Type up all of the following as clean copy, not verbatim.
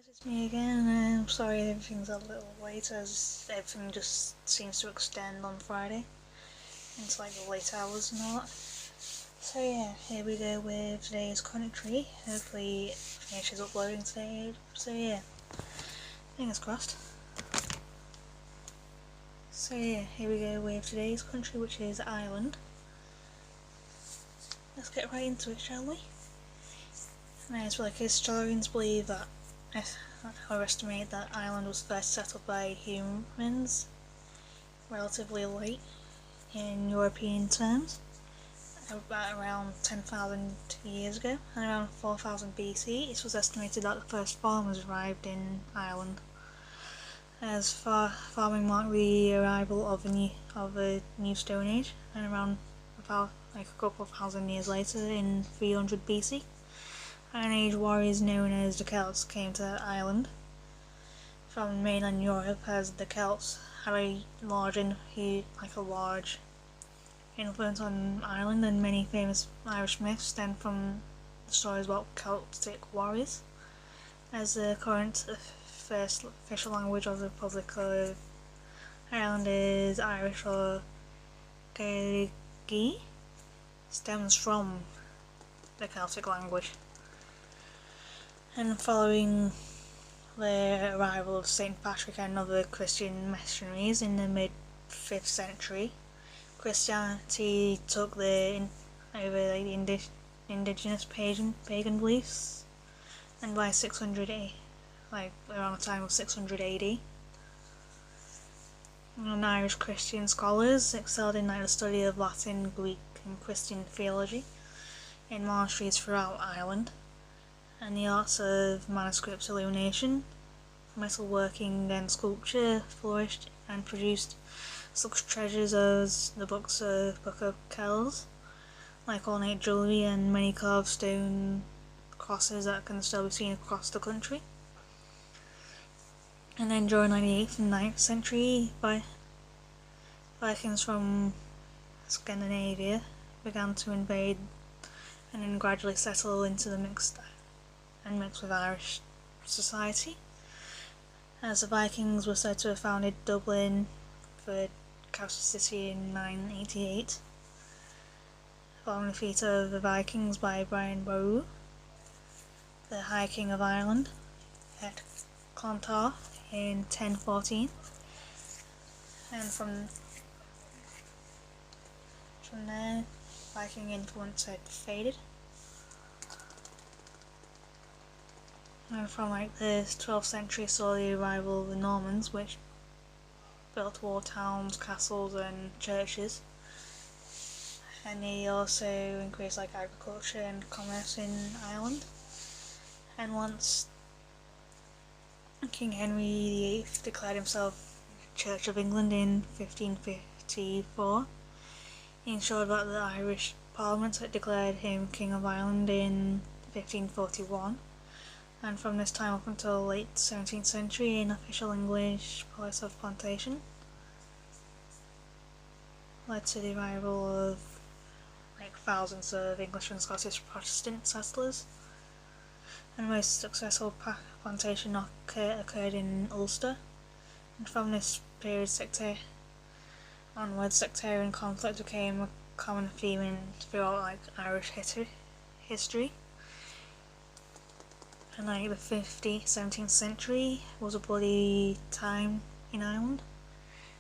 guys, it's me again. I'm sorry everything's a little late as everything just seems to extend on Friday into like the late hours and all that. So yeah, here we go with today's commentary. Hopefully it finishes uploading today. So yeah, fingers crossed. So yeah, here we go with today's country, which is Ireland. Let's get right into it, shall we? Now, it's like historians believe that or estimate that Ireland was first settled by humans relatively late in European terms, about around 10,000 years ago, and around 4000 BC it was estimated that the first farmers arrived in Ireland, as farming marked the arrival of a new Stone Age, and around about like a couple of thousand years later, in 300 BC, Iron Age warriors known as the Celts came to Ireland from mainland Europe, as the Celts had a large influence on Ireland, and many famous Irish myths stem from stories about Celtic warriors. As the current first official language of the Republic of Ireland is Irish or Gaelic, stems from the Celtic language. And following the arrival of St. Patrick and other Christian missionaries in the mid-5th century, Christianity took over the indigenous pagan beliefs, and by 600 around the time of 600 AD, and Irish Christian scholars excelled in the study of Latin, Greek, and Christian theology in monasteries throughout Ireland, and the arts of manuscript illumination, metalworking, and sculpture flourished and produced such treasures as the Book of Kells, like ornate jewellery and many carved stone crosses that can still be seen across the country. And then during the 8th and 9th century, Vikings from Scandinavia began to invade and then gradually settle into the mix with Irish society, as the Vikings were said to have founded Dublin, the capital city, in 988, following the defeat of the Vikings by Brian Boru, the High King of Ireland, at Clontarf in 1014, and from there Viking influence had faded. And from the 12th century saw the arrival of the Normans, which built walled towns, castles, and churches, and they also increased agriculture and commerce in Ireland. And once King Henry VIII declared himself Church of England in 1554, he ensured that the Irish Parliament had declared him King of Ireland in 1541, and from this time up until the late 17th century, an official English policy of plantation led to the arrival of thousands of English and Scottish Protestant settlers, and the most successful plantation occurred in Ulster. And from this period onwards, sectarian conflict became a common theme throughout Irish history. And the 17th century was a bloody time in Ireland,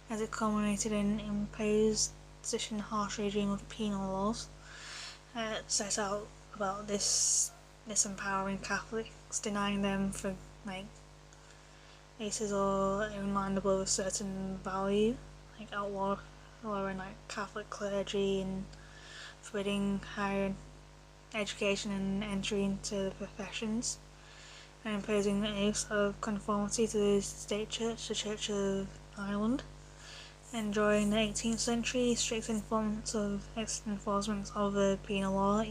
as it culminated in imposition harsh regime of penal laws set out about disempowering Catholics, denying them for aces or own land above a certain value, outlawing Catholic clergy, and forbidding higher education and entry into the professions, and imposing the oath of conformity to the state church, the Church of Ireland. And during the 18th century, strict enforcement of the penal law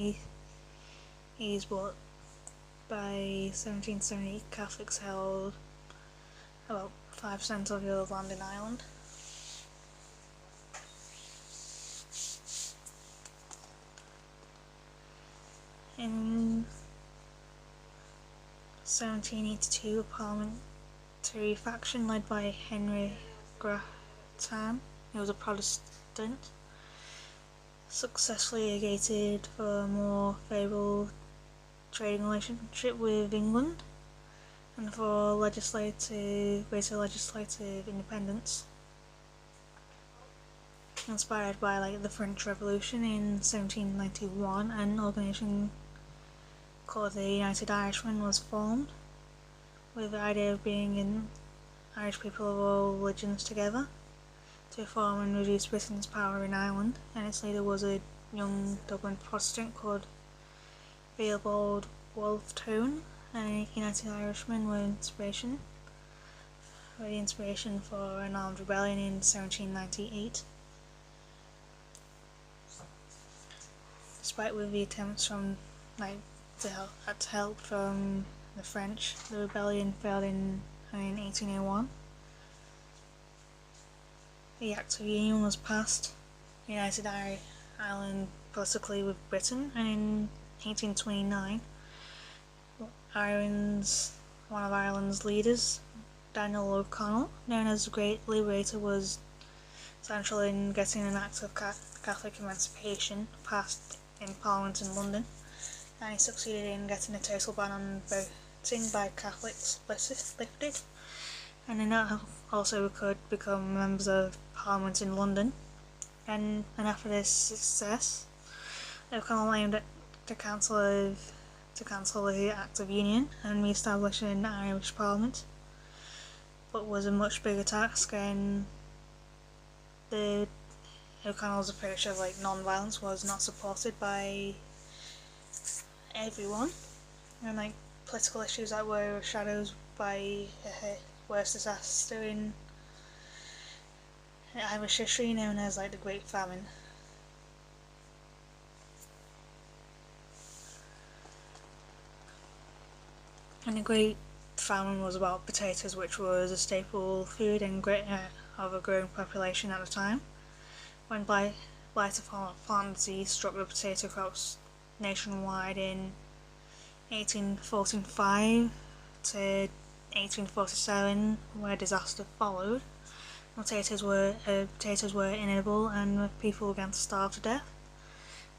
eased, but by 1778 Catholics held about 5% of the land in Ireland. 1782, a parliamentary faction led by Henry Grattan, who was a Protestant, successfully negotiated for a more favourable trading relationship with England and for greater legislative independence. Inspired by the French Revolution in 1791, an organisation called the United Irishmen was formed, with the idea of bringing Irish people of all religions together to reform and reduce Britain's power in Ireland, and its leader was a young Dublin Protestant called Theobald Wolfe-Tone, and United Irishmen were the inspiration for an armed rebellion in 1798. Despite with the attempts from to help from the French, the rebellion failed in 1801. The Act of Union was passed, united Ireland politically with Britain, and in 1829, one of Ireland's leaders, Daniel O'Connell, known as the Great Liberator, was essential in getting an Act of Catholic Emancipation passed in Parliament in London, and he succeeded in getting a total ban on voting by Catholics lifted, and he now also could become members of Parliament in London. And after this success, O'Connell aimed to cancel the Act of Union and re-establish an Irish Parliament, but was a much bigger task, and O'Connell's approach of non-violence was not supported by everyone, and political issues that were overshadowed by a worst disaster in Irish history known as the Great Famine. And the Great Famine was about potatoes, which was a staple food and of a growing population at the time. When blight of plant disease struck the potato crops nationwide in 1845 to 1847, where disaster followed, potatoes were inedible and people began to starve to death.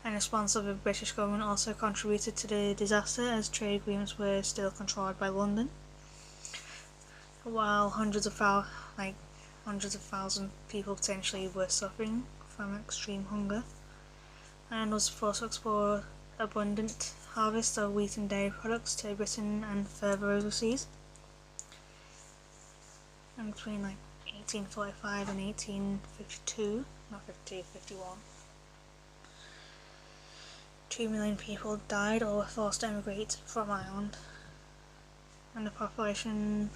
And the response of the British government also contributed to the disaster, as trade agreements were still controlled by London, while hundreds of thousands of people potentially were suffering from extreme hunger, and was forced to export abundant harvests of wheat and dairy products to Britain and further overseas. And between 1845 and 1851, 2 million people died or were forced to emigrate from Ireland, and the population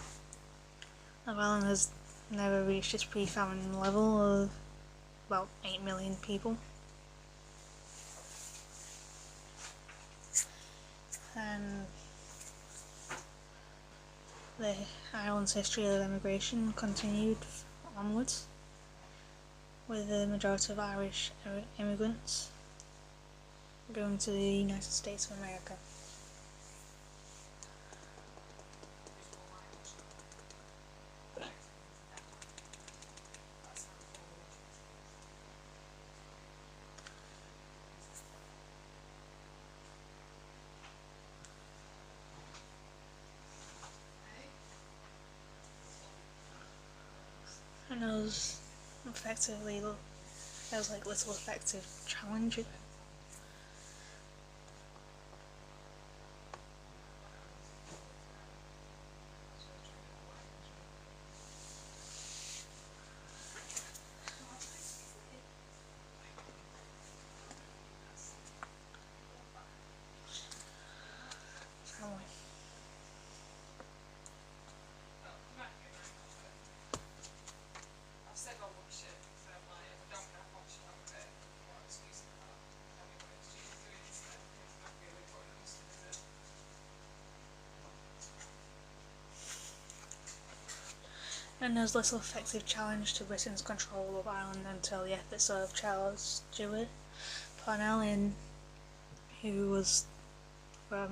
of Ireland has never reached its pre-famine level of about 8 million people. And the Ireland's history of emigration continued onwards, with the majority of Irish immigrants going to the United States of America. And there was little effective challenge. And there was little effective challenge to Britain's control of Ireland until the efforts of Charles Stewart Parnell, who lived from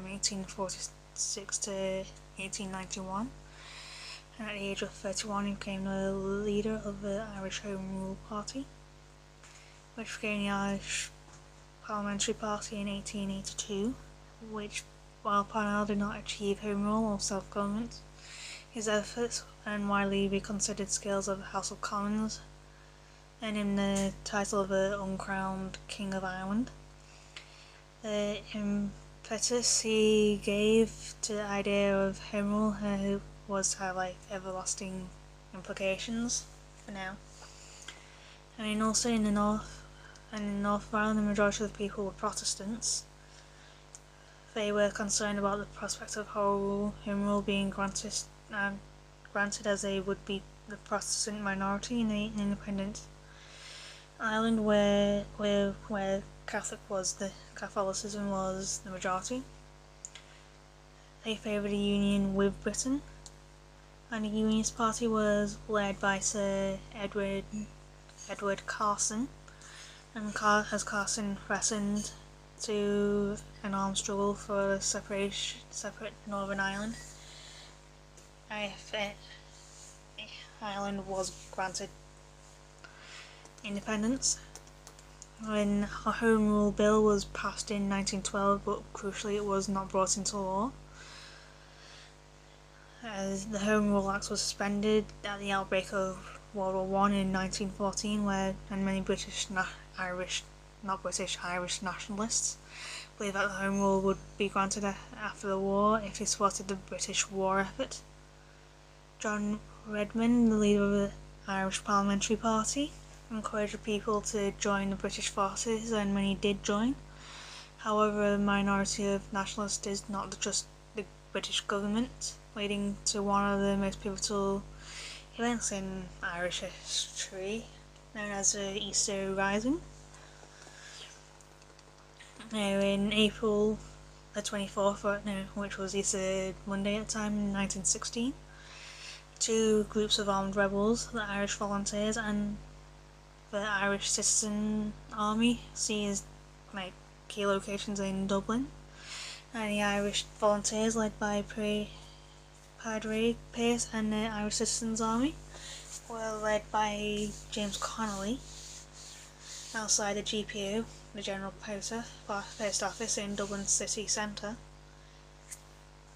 1847 1846 to 1891, and at the age of 31 he became the leader of the Irish Home Rule Party, which became the Irish Parliamentary Party in 1882, which, while Parnell did not achieve home rule or self-government, his efforts and widely reconsidered skills of the House of Commons earned him the title of the uncrowned King of Ireland. The impetus he gave to the idea of home rule was to have everlasting implications for now. I mean, also in the North of Ireland, the majority of the people were Protestants. They were concerned about the prospect of home rule being granted as they would be the Protestant minority in the independent Ireland, where Catholicism was the majority. They favoured a union with Britain, and the Unionist Party was led by Sir Edward Carson, and as Carson threatened to an armed struggle for separate Northern Ireland, Ireland was granted independence. When a Home Rule Bill was passed in 1912, but crucially it was not brought into law, as the Home Rule Act was suspended at the outbreak of World War I in 1914, and many Irish nationalists believed that the Home Rule would be granted after the war if they supported the British war effort. John Redmond, the leader of the Irish Parliamentary Party, encouraged the people to join the British forces, and many did join. However, a minority of nationalists did not trust the British government, leading to one of the most pivotal events in Irish history, known as the Easter Rising. Now, in April the 24th, which was Easter Monday at the time, in 1916, two groups of armed rebels, the Irish Volunteers and the Irish Citizen Army, seized key locations in Dublin, and the Irish Volunteers, led by Padre Pearse, and the Irish Citizens Army were led by James Connolly outside the GPO, the General Post Office in Dublin city centre.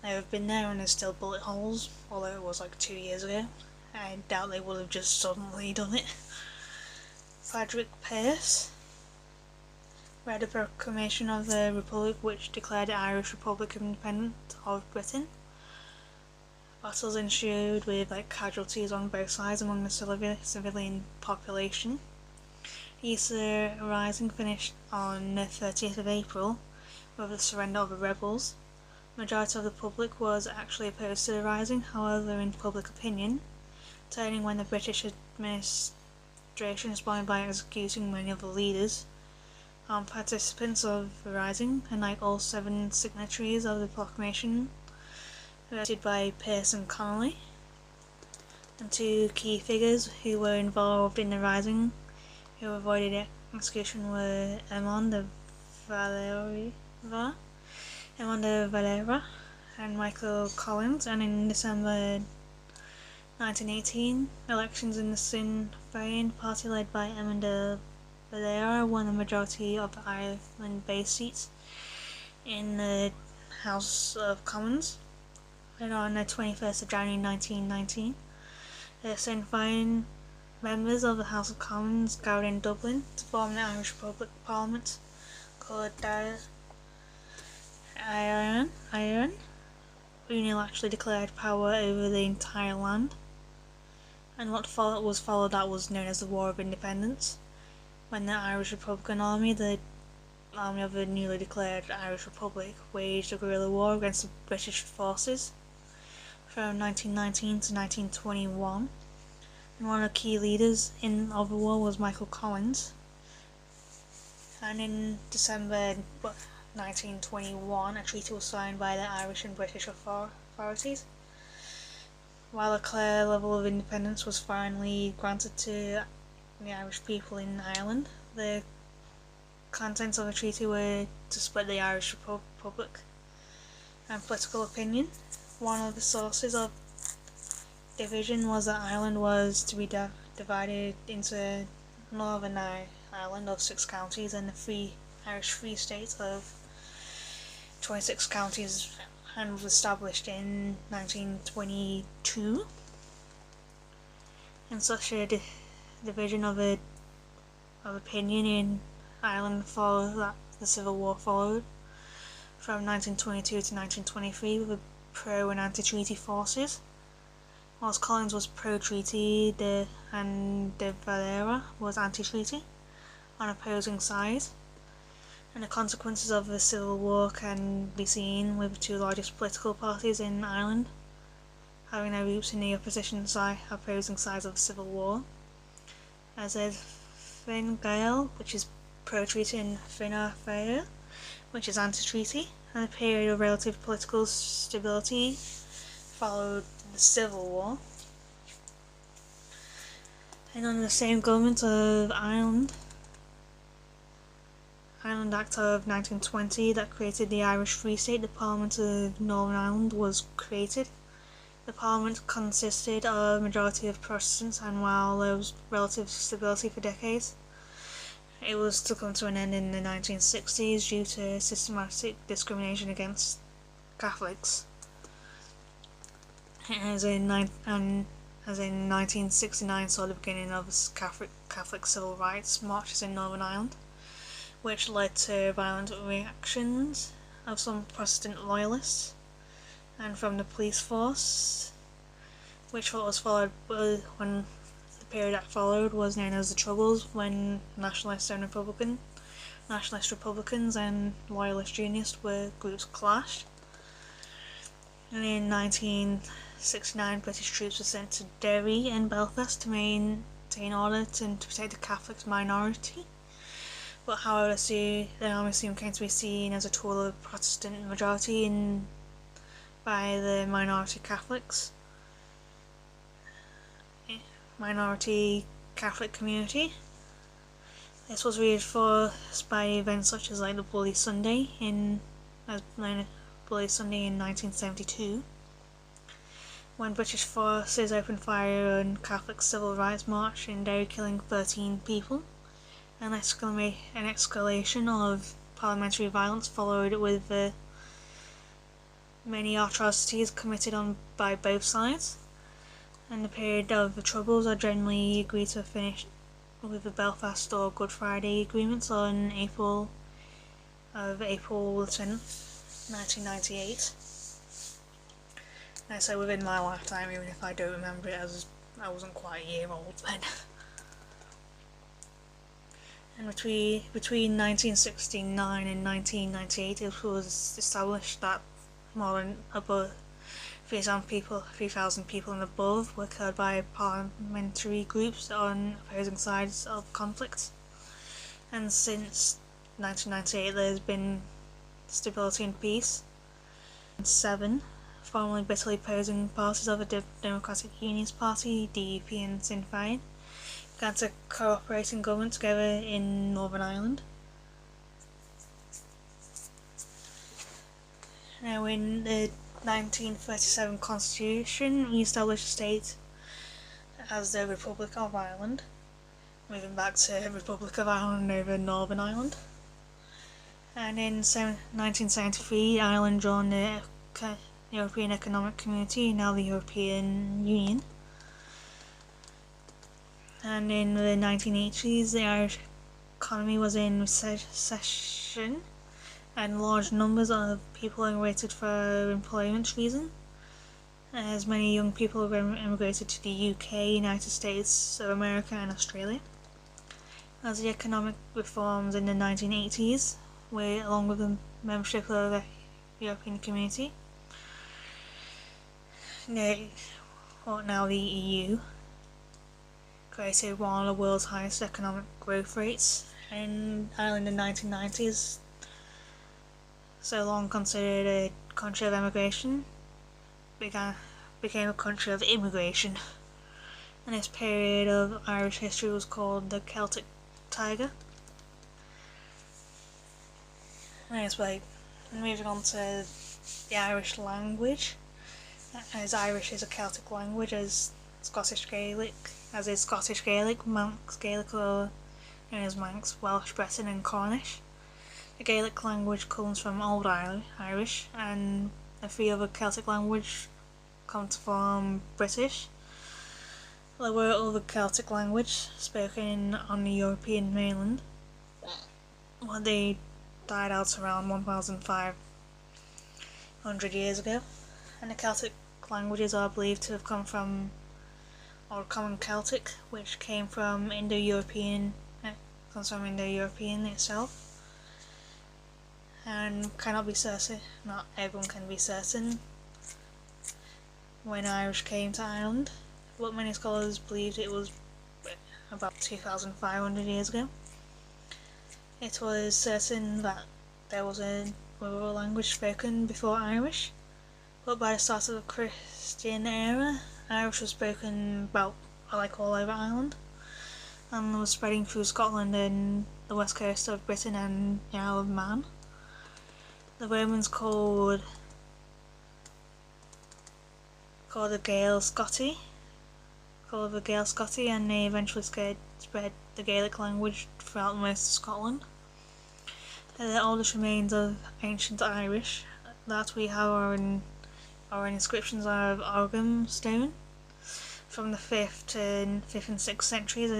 They've been there and there's still bullet holes, although it was 2 years ago. I doubt they would have just suddenly done it. Frederick Pearse read a proclamation of the Republic which declared the Irish Republic independent of Britain. Battles ensued with casualties on both sides among the civilian population. The Easter Rising finished on the 30th of April with the surrender of the rebels. The majority of the public was actually opposed to the rising, however, in public opinion, turning when the British administration responded by executing many of the leaders. Participants of the rising, and all 7 signatories of the proclamation, were arrested by Pearse and Connolly. And 2 key figures who were involved in the rising who avoided execution were Edmond de Valera and Michael Collins. And in December 1918, elections in the Sinn Féin party, led by Edmond de Valera, won the majority of the Ireland-based seats in the House of Commons. And on the 21st of January 1919, the Sinn Féin members of the House of Commons gathered in Dublin to form the Irish Republic Parliament, called Ireland, unilaterally declared power over the entire land. And what was followed that was known as the War of Independence, when the Irish Republican Army, the army of the newly declared Irish Republic, waged a guerrilla war against the British forces from 1919 to 1921. And one of the key leaders of the war was Michael Collins. And in December 1921, a treaty was signed by the Irish and British authorities. While a clear level of independence was finally granted to the Irish people in Ireland, the contents of the treaty were to split the Irish Republic. and political opinion. One of the sources of division was that Ireland was to be divided into Northern Ireland of 6 counties and the Irish Free State of 26 counties, and was established in 1922. And such a division of opinion in Ireland followed that the Civil War followed from 1922 to 1923 with pro and anti-treaty forces. Whilst Collins was pro-treaty and de Valera was anti-treaty on opposing sides. And the consequences of the Civil War can be seen with the 2 largest political parties in Ireland having their roots in the opposing sides of the Civil War, as is Fine Gael, which is pro-treaty, and Fine Gael, which is anti-treaty, and a period of relative political stability followed the Civil War. And under the same government of Ireland Act of 1920 that created the Irish Free State, the Parliament of Northern Ireland was created. The Parliament consisted of a majority of Protestants, and while there was relative stability for decades, it was to come to an end in the 1960s due to systematic discrimination against Catholics. As in 1969 saw the beginning of Catholic civil rights marches in Northern Ireland, which led to violent reactions of some Protestant loyalists and from the police force, which was followed when the period that followed was known as the Troubles, when nationalist Republicans and loyalist Unionists groups clashed. And in 1969, British troops were sent to Derry and Belfast to maintain order and to protect the Catholic minority. But however, the army soon came to be seen as a tool of the Protestant majority by the minority Catholic community. This was reinforced by events such as the Bloody Sunday in 1972, when British forces opened fire on Catholic civil rights march in Derry, killing 13 people. An escalation of parliamentary violence followed, with many atrocities committed by both sides, and the period of the Troubles are generally agreed to finish with the Belfast or Good Friday agreements on April 10th, 1998. And so within my lifetime, even if I don't remember it, as I wasn't quite a year old then. And between 1969 and 1998, it was established that more than above 3,000 people and above were killed by parliamentary groups on opposing sides of conflict. And since 1998, there's been stability and peace. 7 formerly bitterly opposing parties of the Democratic Unionist Party, DUP and Sinn Féin, began to cooperate in government together in Northern Ireland. Now, in the 1937 Constitution, we established the state as the Republic of Ireland, moving back to Republic of Ireland over Northern Ireland. And in 1973, Ireland joined the European Economic Community, now the European Union. And in the 1980s, the Irish economy was in recession, and large numbers of people immigrated for employment reasons, as many young people immigrated to the UK, United States of America and Australia. As the economic reforms in the 1980s, along with the membership of the European Community, now the EU, created one of the world's highest economic growth rates. In Ireland in the 1990s, so long considered a country of emigration, became a country of immigration. And this period of Irish history was called the Celtic Tiger. And it's moving on to the Irish language, as Irish is a Celtic language, as is Scottish Gaelic, Manx Gaelic, or known as Manx, Welsh, Breton and Cornish. The Gaelic language comes from Old Irish, and the three other Celtic languages come from British. There were other Celtic languages spoken on the European mainland, but they died out around 1,500 years ago, and the Celtic languages are believed to have come from Old Common Celtic, which came from Indo-European, comes from Indo-European itself, and cannot be certain, not everyone can be certain when Irish came to Ireland, but many scholars believed it was about 2,500 years ago. It was certain that there was a rural language spoken before Irish, but by the start of the Christian era, Irish was spoken about all over Ireland, and was spreading through Scotland and the west coast of Britain and the Isle of Man. The Romans called the Gael Scotti, and they eventually spread the Gaelic language throughout most of Scotland. The oldest remains of ancient Irish that we have are in inscriptions of Organ stone. From the 5th and 6th centuries,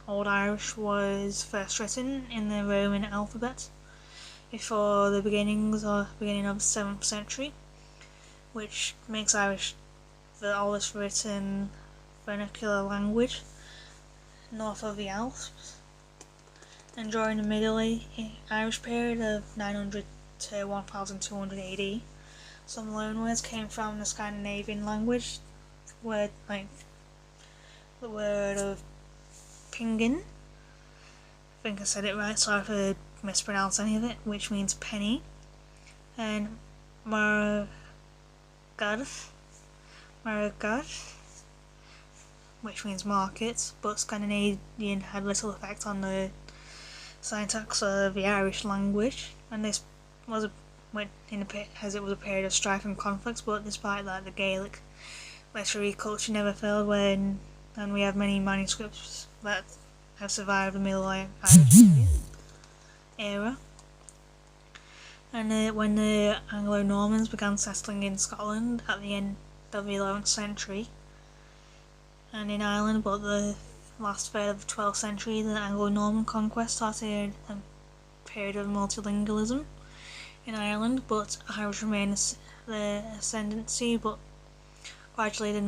Old Irish was first written in the Roman alphabet before the beginning of the 7th century, which makes Irish the oldest written vernacular language north of the Alps. And during the Middle Irish period of 900 to 1200 AD, some loanwords came from the Scandinavian language, like the word of pingin. I think I said it right, sorry if I mispronounced any of it, which means penny, and maragad, which means market, but Scandinavian had little effect on the syntax of the Irish language, and this was as it was a period of strife and conflicts, but despite that, the Gaelic literary culture never failed, and we have many manuscripts that have survived the Middle Irish era. And when the Anglo-Normans began settling in Scotland at the end of the 11th century, and in Ireland, but the last third of the 12th century, the Anglo-Norman conquest started a period of multilingualism in Ireland, but Irish remained the ascendancy, but gradually the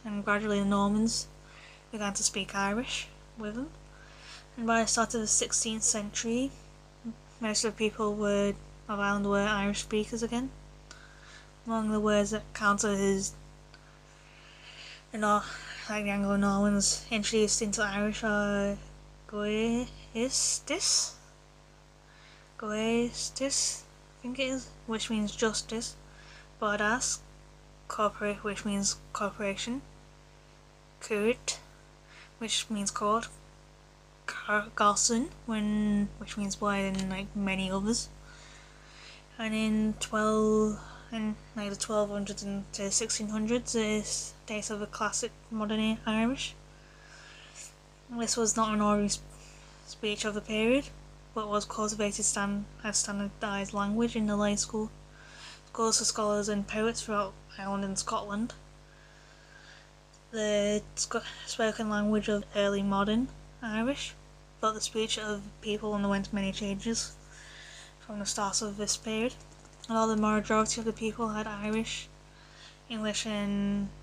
Normans began to speak Irish with them. And by the start of the 16th century, most of the people of Ireland were Irish speakers again. Among the words that counted as the Anglo-Normans introduced into Irish are goeistis, I think it is, which means justice, bodas, corporate, which means corporation, curit, which means court, garson, which means boy, and many others. And in the 1200s and to 1600s is the date of the classic modern Irish. This was not an ordinary speech of the period, but was cultivated as standardised language in the lay schools of scholars and poets throughout Ireland and Scotland. The spoken language of early modern Irish, but the speech of people underwent many changes from the start of this period. Although the majority of the people had Irish, English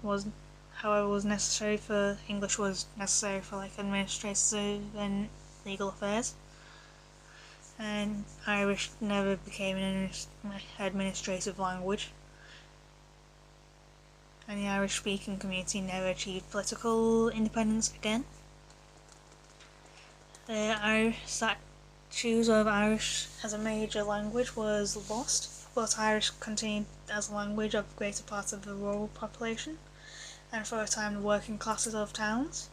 was necessary for administrative and legal affairs, and Irish never became an administrative language, and the Irish speaking community never achieved political independence again. The Irish statues of Irish as a major language was lost, but Irish continued as a language of the greater part of the rural population, and for a time the working classes of towns.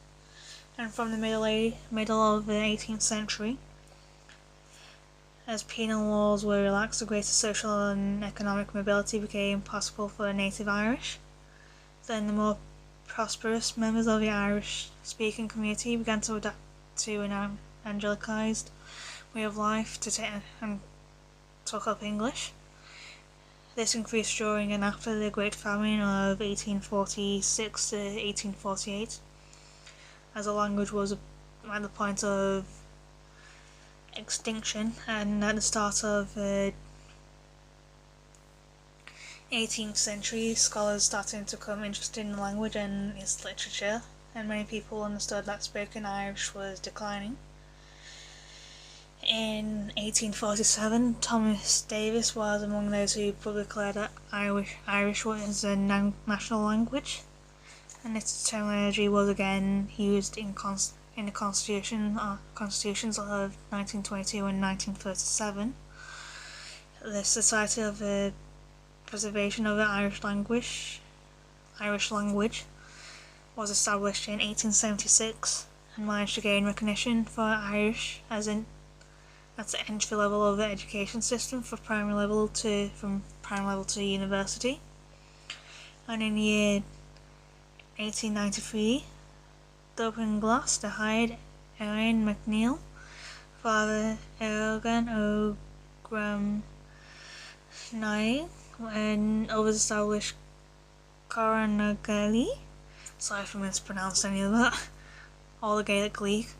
And from the middle of the 18th century, As penal laws were relaxed, a greater social and economic mobility became possible for native Irish. Then the more prosperous members of the Irish-speaking community began to adapt to an Anglicised way of life and took up English. This increased during and after the Great Famine of 1846 to 1848, as the language was at the point of extinction, and at the start of the 18th century, scholars started to become interested in the language and its literature, and many people understood that spoken Irish was declining. In 1847, Thomas Davis was among those who publicly declared that Irish was a national language, and its terminology was again used in the constitutions of 1922 and 1937. The Society of the Preservation of the Irish language was established in 1876 and managed to gain recognition for Irish at the entry level of the education system from primary level to university. And in the year 1893, Dublin Glass hired Erin McNeill, Father Eogan O'Gram Nye, and others established Coronagally, sorry for mispronouncing any of that, all the Gaelic League,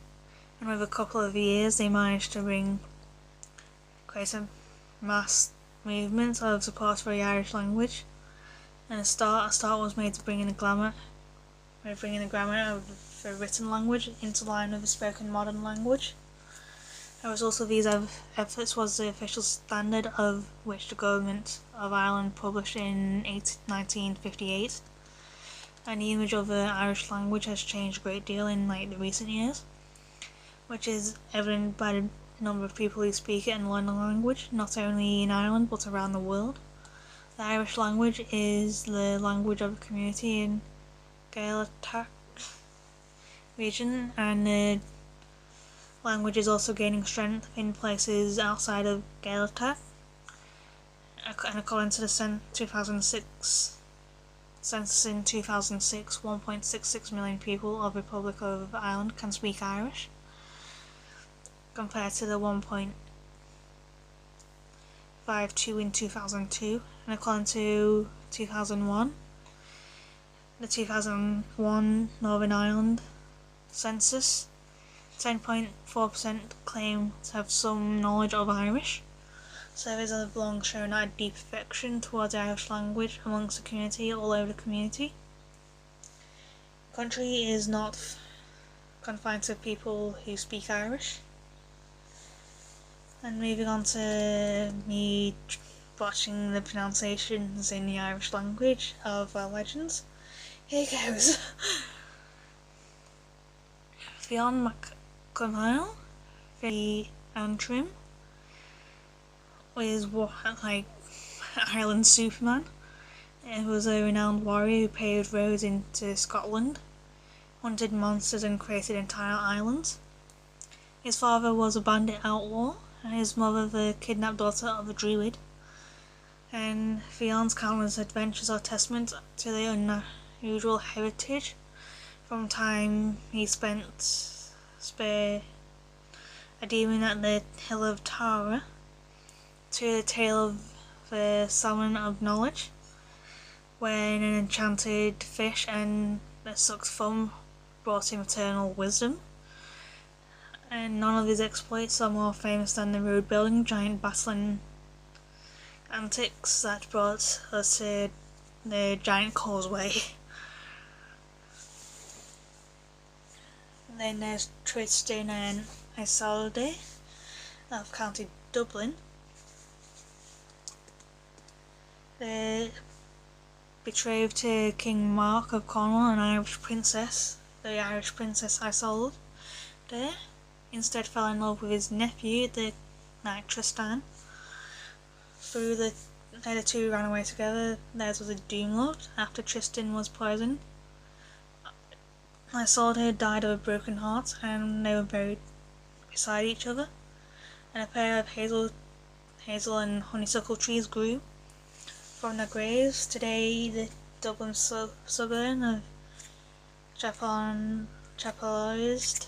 and with a couple of years they managed to create a mass movement of support for the Irish language, and a start was made to bringing the grammar of the written language into line with the spoken modern language. A result of these efforts was the official standard of which the Government of Ireland published in 1958, and the image of the Irish language has changed a great deal in the recent years, which is evident by the number of people who speak it and learn the language, not only in Ireland but around the world. The Irish language is the language of the community in Gaeltacht region, and the language is also gaining strength in places outside of Gaeltacht. And according to the 2006 census in 2006, 1.66 million people of the Republic of Ireland can speak Irish, compared to the 1.52 in 2002, and according to 2001, the 2001 Northern Ireland census, 10.4% claim to have some knowledge of Irish. Surveys have long shown a deep affection towards the Irish language amongst the community all over the community. The country is not confined to people who speak Irish. And moving on to me watching the pronunciations in the Irish language of legends. Here goes. Fionn McConnell, the Antrim, is Ireland's Superman. It was a renowned warrior who paved roads into Scotland, hunted monsters and created entire islands. His father was a bandit outlaw, and his mother the kidnapped daughter of a druid. And Fionn's countless adventures are testament to the unusual heritage from time he spent a demon at the Hill of Tara, to the tale of the Salmon of Knowledge, when an enchanted fish and that sucked thumb brought him eternal wisdom. And none of his exploits are more famous than the road building, giant battling antics that brought us to the giant causeway. Then there's Tristan and Isolde of County Dublin. They're betrothed to King Mark of Cornwall, an Irish princess, the Irish princess Isolde. Instead fell in love with his nephew, the knight Tristan. The two ran away together. Theirs was a doom lot after Tristan was poisoned. Isolde died of a broken heart, and they were buried beside each other. and a pair of hazel and honeysuckle trees grew from their graves. Today, the Dublin suburb of Chapelized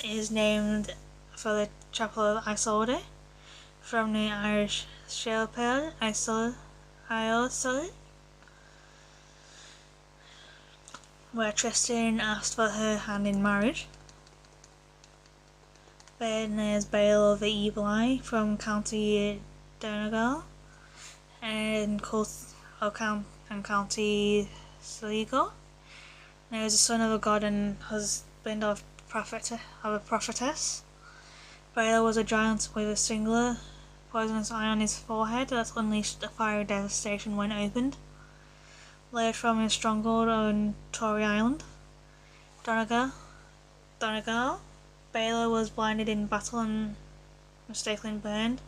is named for the Chapel of Isolde, from the Irish Chapel Isolde, where Tristan asked for her hand in marriage. Then there's Bale of the Evil Eye from County Donegal and County Sligo. He was the son of a god and husband of a prophetess. Bale was a giant with a singular poisonous eye on his forehead that unleashed a fire of devastation when opened. Laid from his stronghold on Tory Island, Donegal, Bale was blinded in battle and mistakenly burned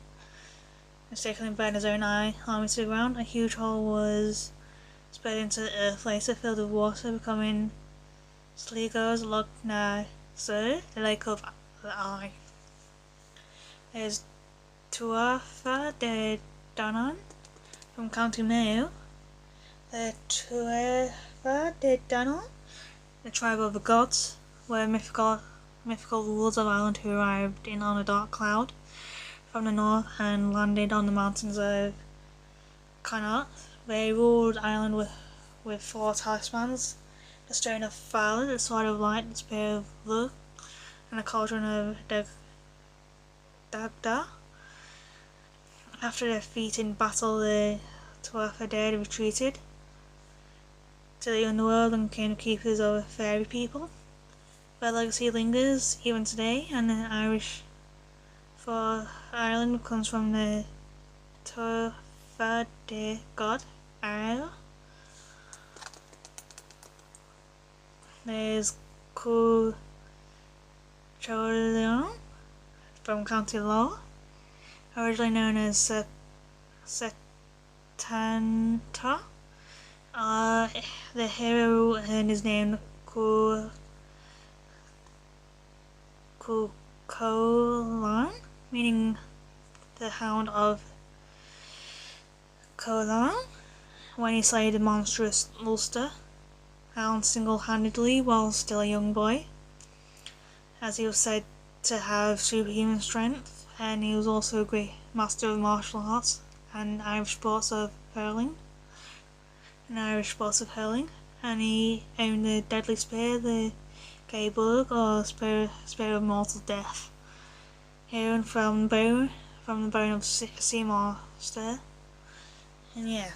his own eye army to the ground. A huge hole was spurred into the earth later, filled with water, becoming Sligo's Loch na Sir, the Lake of the Eye. There's Tuatha de Danann from County Mayo. The Tuatha de Danann, the tribe of the gods, were mythical rulers of Ireland who arrived in on a dark cloud from the north and landed on the mountains of Connaught. They ruled Ireland with 4 talismans: the stone of fire, the sword of light, the spear of luck, and the cauldron of Dagda. After their defeat in battle, the Tuatha De retreated to the underworld and became the keepers of fairy people. Their legacy lingers even today, and the Irish for Ireland comes from the Tuatha De god Ariel. There's Cuchulainn from County Lough, originally known as Setanta. The hero earned his name Cuchulainn, meaning the Hound of Cuchulainn, when he slayed the monstrous Ulster Hound single-handedly while still a young boy, as he was said to have superhuman strength, and he was also a great master of martial arts and Irish sports of hurling, and he owned the deadly spear, the Gaeburg, or spear of mortal death, hewn from the bone of sea monster. And yeah,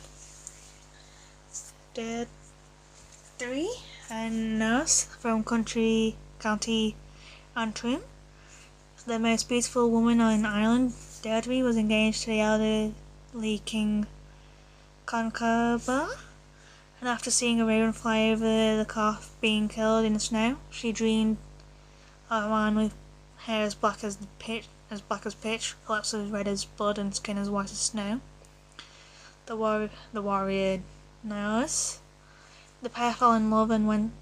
the 3 and Nurse from County Antrim. The most beautiful woman in Ireland, Deirdre, was engaged to the elderly King Conchobar, and after seeing a raven fly over the calf being killed in the snow, she dreamed of a man with hair as black as pitch, lips as red as blood, and skin as white as snow. The warrior Nurse. The pair fell in love and went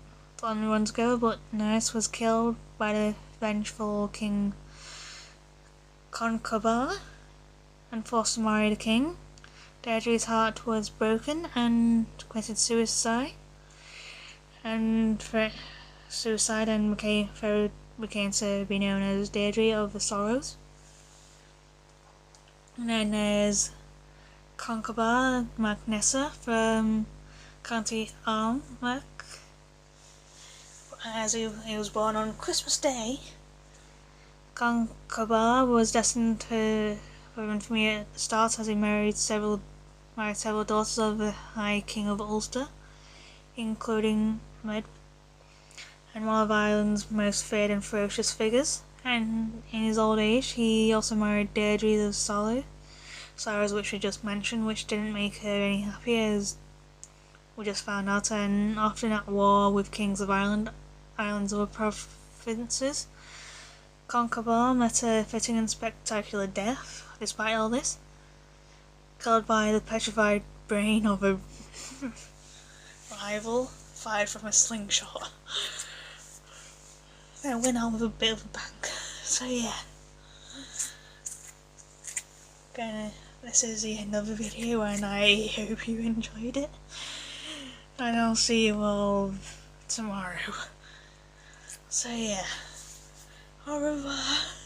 on runs go, but Nurse was killed by the vengeful King Conchobar and forced to marry the king. Deirdre's heart was broken and committed suicide, and became to be known as Deirdre of the Sorrows. And then there's Conchobar Magnessa from County Armagh. As he was born on Christmas Day, Conchobar was destined for infamy at the start, as he married several daughters of the High King of Ulster, including Med, and one of Ireland's most feared and ferocious figures. And in his old age, he also married Deirdre of Sorrows, which we just mentioned, which didn't make her any happier, as we just found out, and often at war with kings of Ireland's other provinces. Conchobar met a fitting and spectacular death, despite all this, killed by the petrified brain of a rival fired from a slingshot. Then went out with a bit of a bang. So yeah. this is the end of the video, and I hope you enjoyed it. And I'll see you all tomorrow. So yeah, au revoir.